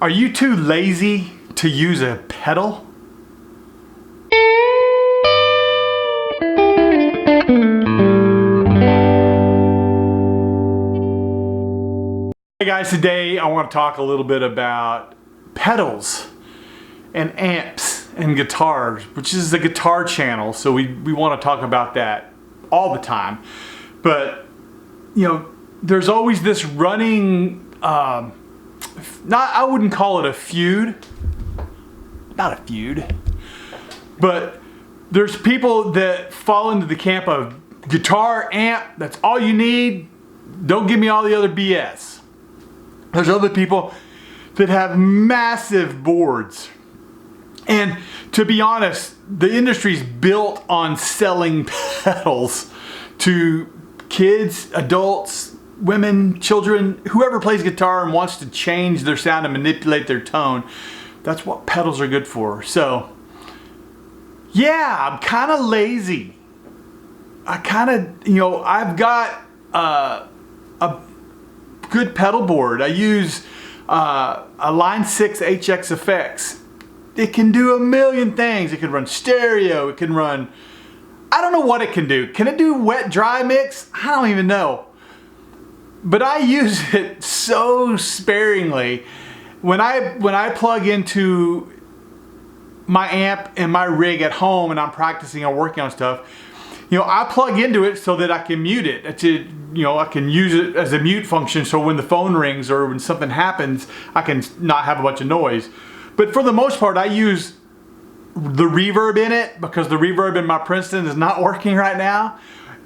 Are you too lazy to use a pedal? Hey guys, today I want to talk a little bit about pedals and amps and guitars, which is the guitar channel, so we want to talk about that all the time. But you know, there's always this running I wouldn't call it a feud, not a feud, but there's people that fall into the camp of guitar, amp, that's all you need, don't give me all the other BS. There's other people that have massive boards. And to be honest, the industry's built on selling pedals to kids, adults, women, children, whoever plays guitar and wants to change their sound and manipulate their tone. That's what pedals are good for. So, yeah, I'm kind of lazy. I've got a good pedal board. I use a Line 6 HX Effects. It can do a million things. It can run stereo. It can run, I don't know what it can do. Can it do wet dry mix? I don't even know. But I use it so sparingly. When I plug into my amp and my rig at home and I'm practicing or working on stuff, you know, I plug into it so that I can mute it. I can use it as a mute function, so when the phone rings or when something happens, I can not have a bunch of noise. But for the most part, I use the reverb in it because the reverb in my Princeton is not working right now.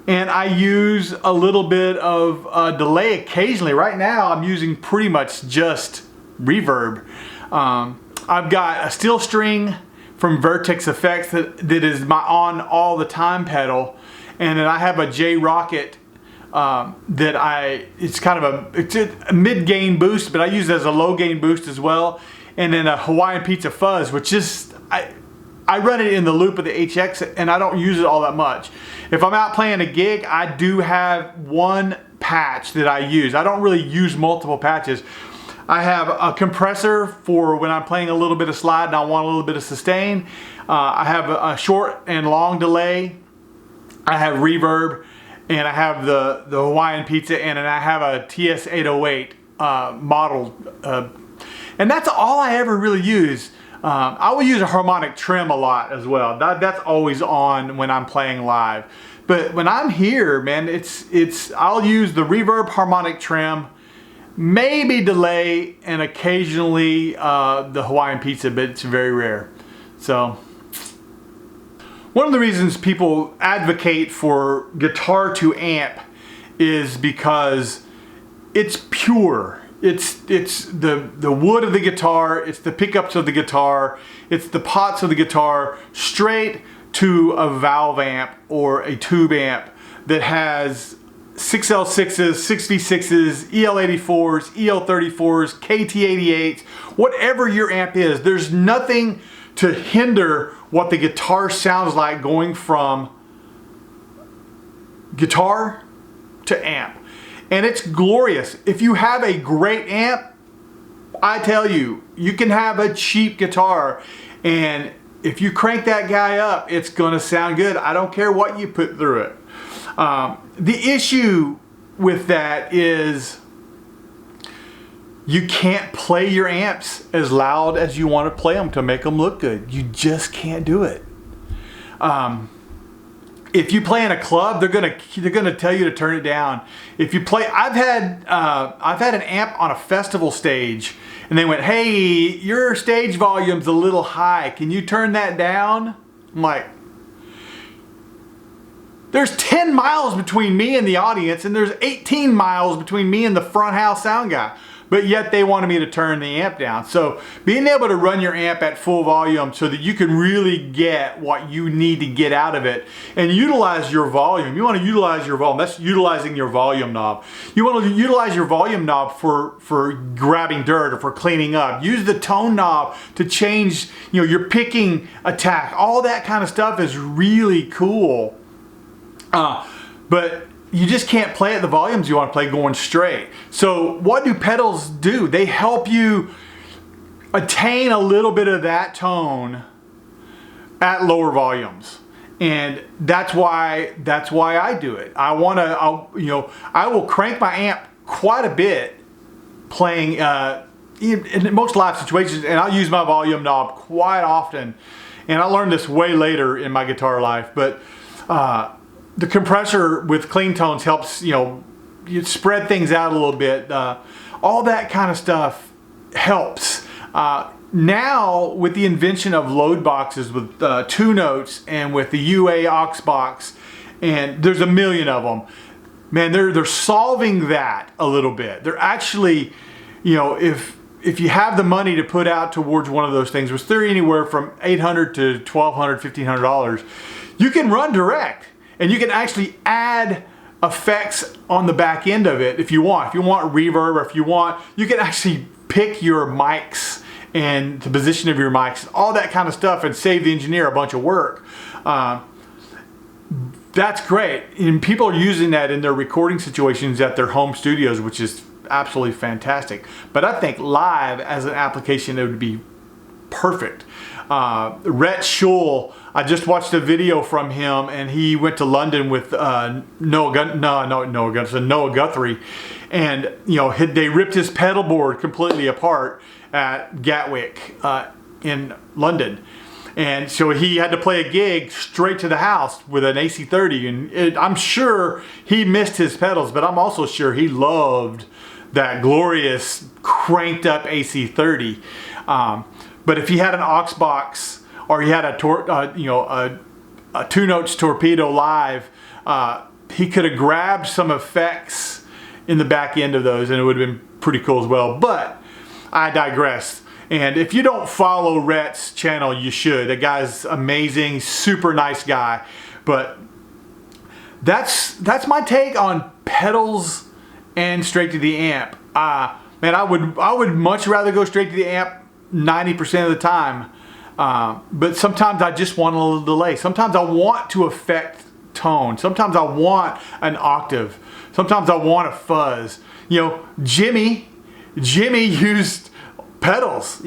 And I use a little bit of delay occasionally. Right now, I'm using pretty much just reverb. I've got a steel string from Vertex Effects that is my on all the time pedal. And then I have a J Rocket it's kind of a mid-gain boost, but I use it as a low-gain boost as well. And then a Hawaiian Pizza Fuzz, which is, I run it in the loop of the HX and I don't use it all that much. If I'm out playing a gig, I do have one patch that I use. I don't really use multiple patches. I have a compressor for when I'm playing a little bit of slide and I want a little bit of sustain. I have a short and long delay. I have reverb, and I have the Hawaiian Pizza, and then I have a TS-808 model. And that's all I ever really use. I will use a harmonic trim a lot as well. That's always on when I'm playing live. But when I'm here, man, I'll use the reverb, harmonic trim, maybe delay, and occasionally the Hawaiian Pizza, but it's very rare. So one of the reasons people advocate for guitar to amp is because it's pure. It's the wood of the guitar, it's the pickups of the guitar, it's the pots of the guitar, straight to a valve amp or a tube amp that has 6L6s, 66s, EL84s, EL34s, KT88s, whatever your amp is. There's nothing to hinder what the guitar sounds like going from guitar to amp. And it's glorious. If you have a great amp, I tell you, you can have a cheap guitar, and if you crank that guy up, it's gonna sound good. I don't care what you put through it. The issue with that is you can't play your amps as loud as you want to play them to make them look good. You just can't do it. If you play in a club, they're gonna tell you to turn it down. If you play, I've had an amp on a festival stage, and they went, "Hey, your stage volume's a little high. Can you turn that down?" I'm like, there's 10 miles between me and the audience, and there's 18 miles between me and the front house sound guy. But yet they wanted me to turn the amp down. So being able to run your amp at full volume so that you can really get what you need to get out of it and utilize your volume. You want to utilize your volume. That's utilizing your volume knob. You want to utilize your volume knob for grabbing dirt or for cleaning up. Use the tone knob to change, your picking attack. All that kind of stuff is really cool. But you just can't play at the volumes you want to play going straight. So what do pedals do? They help you attain a little bit of that tone at lower volumes. And that's why I do it. I will crank my amp quite a bit playing in most live situations, and I'll use my volume knob quite often. And I learned this way later in my guitar life, but the compressor with clean tones helps, you spread things out a little bit. All that kind of stuff helps. Now, with the invention of load boxes with 2 notes and with the UA aux box, and there's a million of them, man, they're solving that a little bit. They're actually, if you have the money to put out towards one of those things, which they're anywhere from $800 to $1,200, $1,500, you can run direct, and you can actually add effects on the back end of it if you want. If you want reverb, or you can actually pick your mics and the position of your mics, all that kind of stuff, and save the engineer a bunch of work. That's great, and people are using that in their recording situations at their home studios, which is absolutely fantastic. But I think live as an application, it would be perfect. Rhett Shull, I just watched a video from him, and he went to London with Noah Guthrie, and they ripped his pedal board completely apart at Gatwick in London. And so he had to play a gig straight to the house with an AC30, and I'm sure he missed his pedals, but I'm also sure he loved that glorious cranked up AC30. But if he had an aux box, or he had a 2 notes torpedo live, he could have grabbed some effects in the back end of those, and it would have been pretty cool as well. But I digress. And if you don't follow Rhett's channel, you should. That guy's amazing, super nice guy. But that's my take on pedals and straight to the amp. Man, I would much rather go straight to the amp 90% of the time. But sometimes I just want a little delay. Sometimes I want to affect tone. Sometimes I want an octave. Sometimes I want a fuzz. Jimmy used pedals.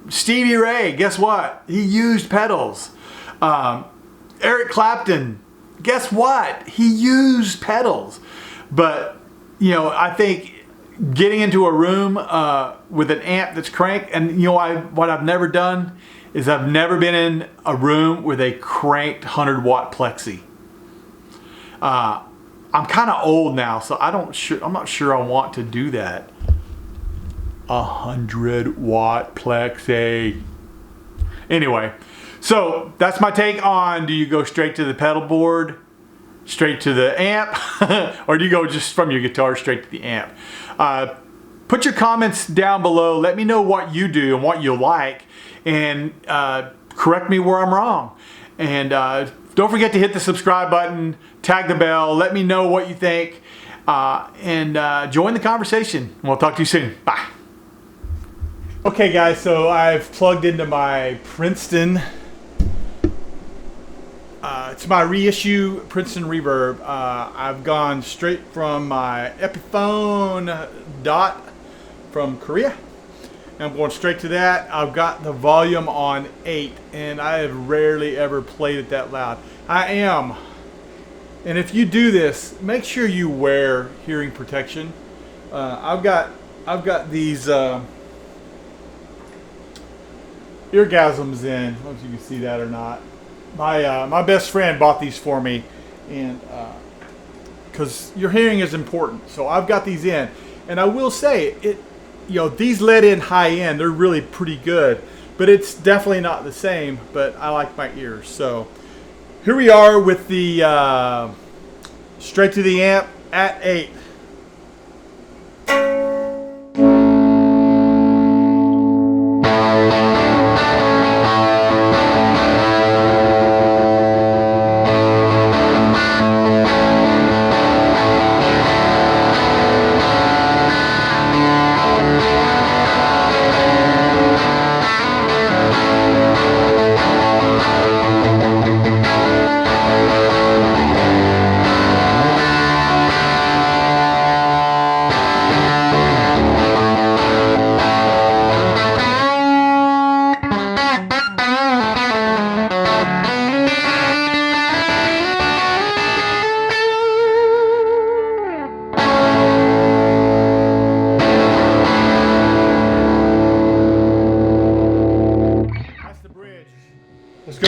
Stevie Ray, guess what? He used pedals. Eric Clapton, guess what? He used pedals. But I think getting into a room with an amp that's cranked, and what I've never done is I've never been in a room with a cranked 100-watt plexi. I'm kind of old now, so I'm not sure I want to do that. 100-watt plexi. Anyway, so that's my take on, do you go straight to the pedal board, straight to the amp, or do you go just from your guitar straight to the amp? Put your comments down below. Let me know what you do and what you like, and correct me where I'm wrong. And don't forget to hit the subscribe button, tag the bell, let me know what you think, and join the conversation. We'll talk to you soon. Bye. Okay guys, so I've plugged into my Princeton. It's my reissue Princeton Reverb. I've gone straight from my Epiphone Dot from Korea. I'm going straight to that. I've got the volume on 8, and I have rarely ever played it that loud. I am. And if you do this, make sure you wear hearing protection. I've got these eargasms in. I don't know if you can see that or not. My best friend bought these for me, and because your hearing is important, so I've got these in. And I will say it. These let in high end. They're really pretty good, but it's definitely not the same. But I like my ears. So here we are with the straight to the amp at 8.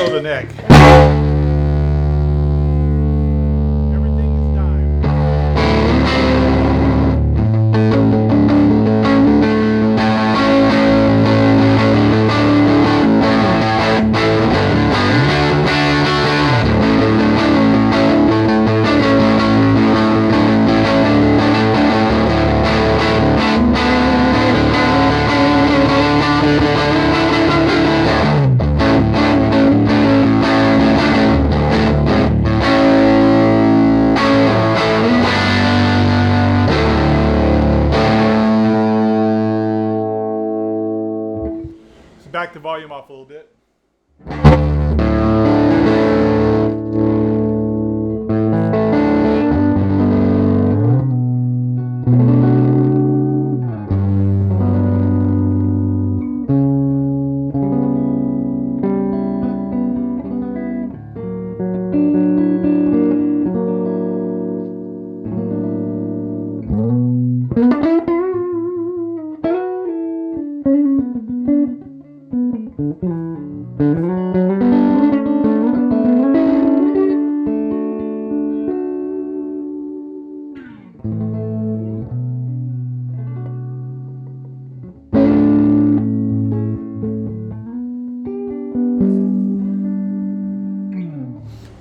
below the neck. Everything is timed. Back the volume off a little bit.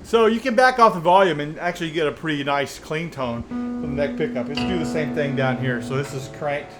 So you can back off the volume and actually get a pretty nice clean tone from the neck pickup. Let's do the same thing down here. So this is cranked.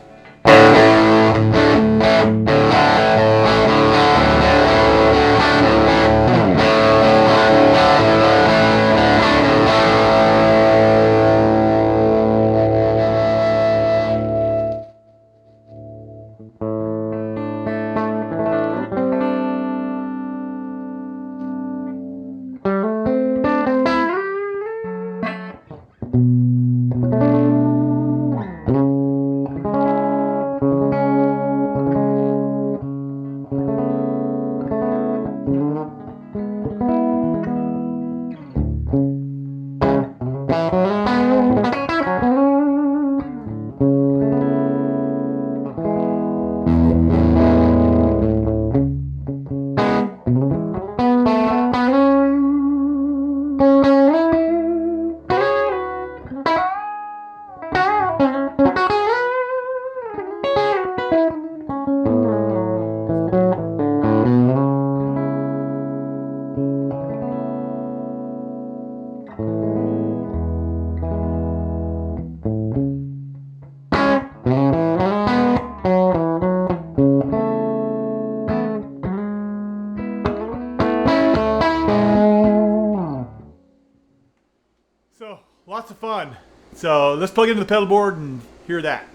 So lots of fun. So let's plug into the pedal board and hear that.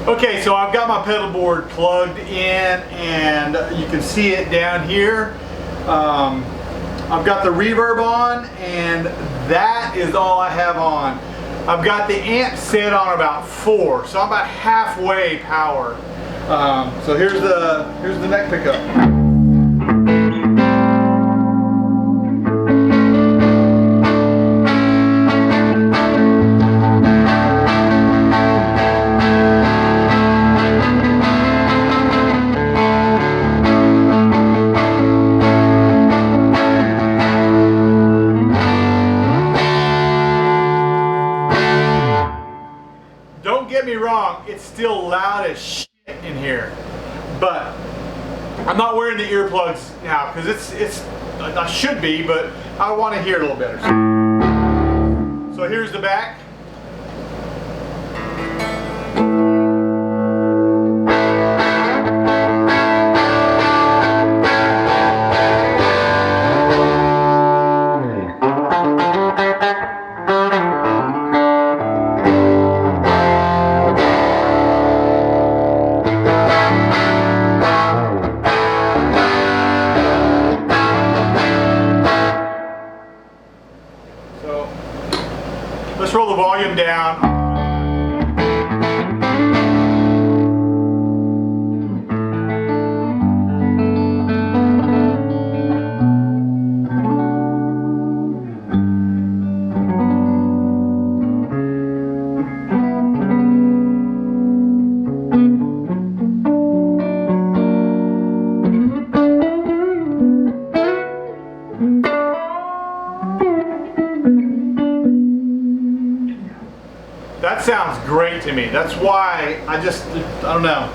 Okay, so I've got my pedal board plugged in and you can see it down here. I've got the reverb on and that is all I have on. I've got the amp set on about 4, so I'm about halfway power. So here's the neck pickup. Don't get me wrong, it's still loud as shit in here, but I'm not wearing the earplugs now because it's I should be, but I want to hear it a little better. So here's the back. Let's roll the volume down. That sounds great to me. That's why I don't know.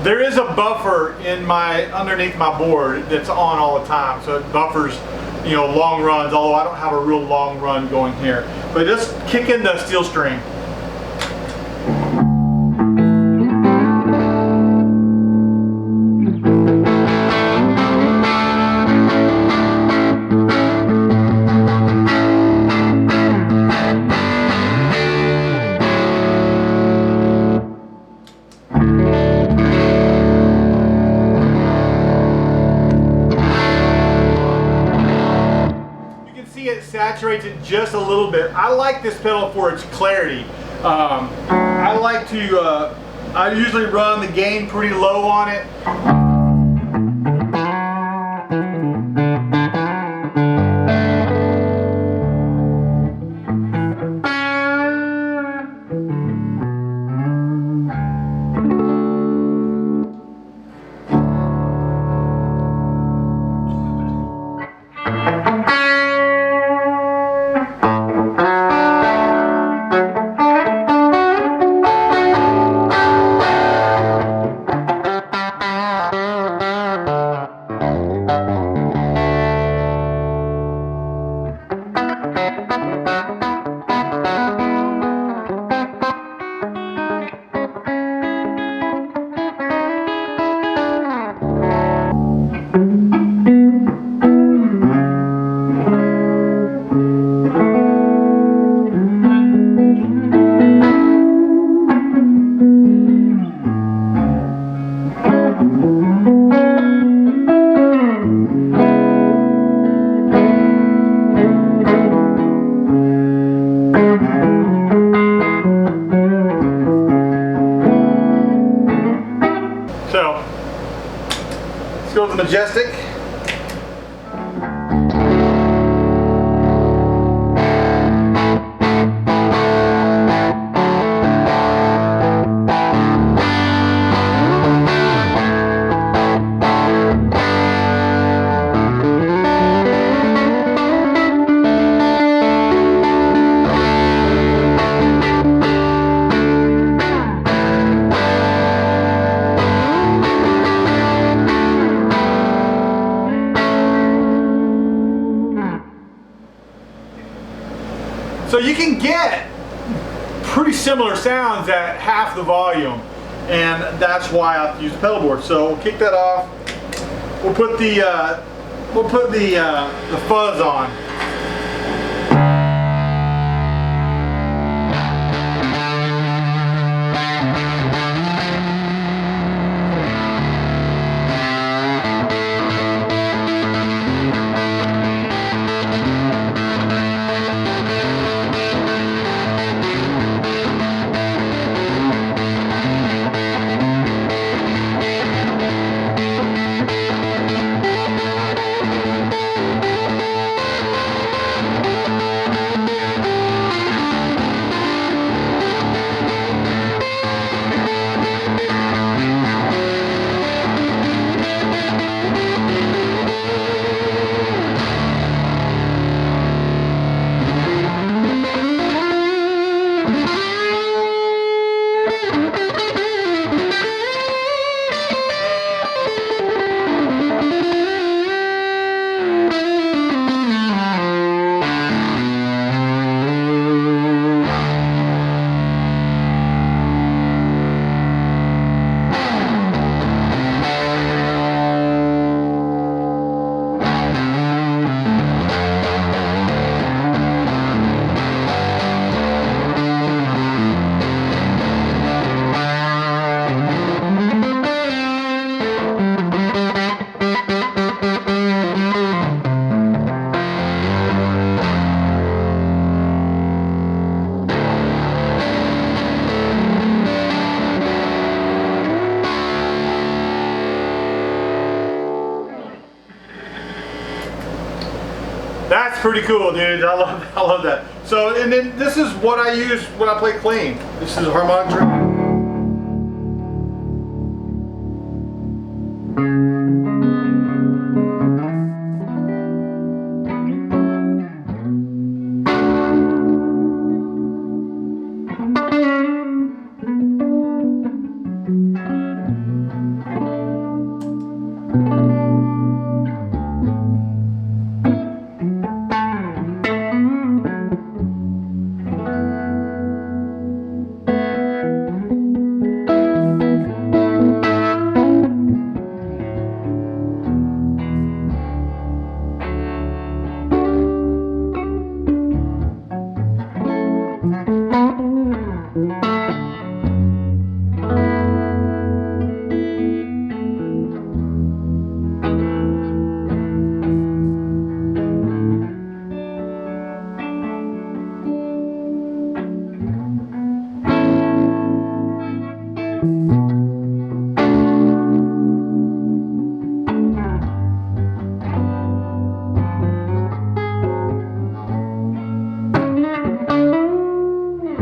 There is a buffer in underneath my board that's on all the time, so it buffers, you know, long runs, although I don't have a real long run going here. But just kick in the steel string. It saturates it just a little bit. I like this pedal for its clarity. I usually run the gain pretty low on it. So, let's go to the Majestic. So you can get pretty similar sounds at half the volume, and that's why I use the pedal board. So we'll kick that off. We'll put the fuzz on. That's pretty cool, dude. I love that. So, and then this is what I use when I play clean. This is a harmonic drum.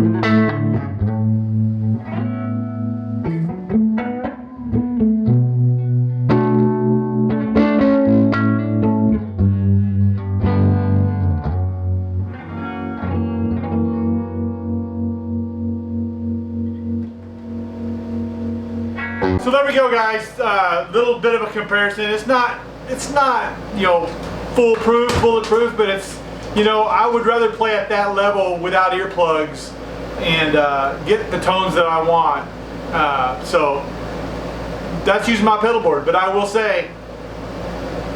So there we go, guys. Little bit of a comparison. It's not you know, foolproof, bulletproof, but it's, you know, I would rather play at that level without earplugs and get the tones that I want. So that's using my pedal board. But I will say,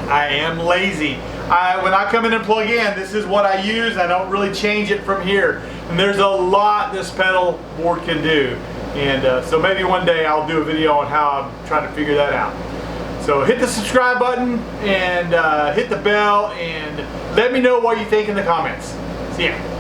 I am lazy. When I come in and plug in, this is what I use. I don't really change it from here. And there's a lot this pedal board can do. And so maybe one day I'll do a video on how I'm trying to figure that out. So hit the subscribe button and hit the bell and let me know what you think in the comments. See ya.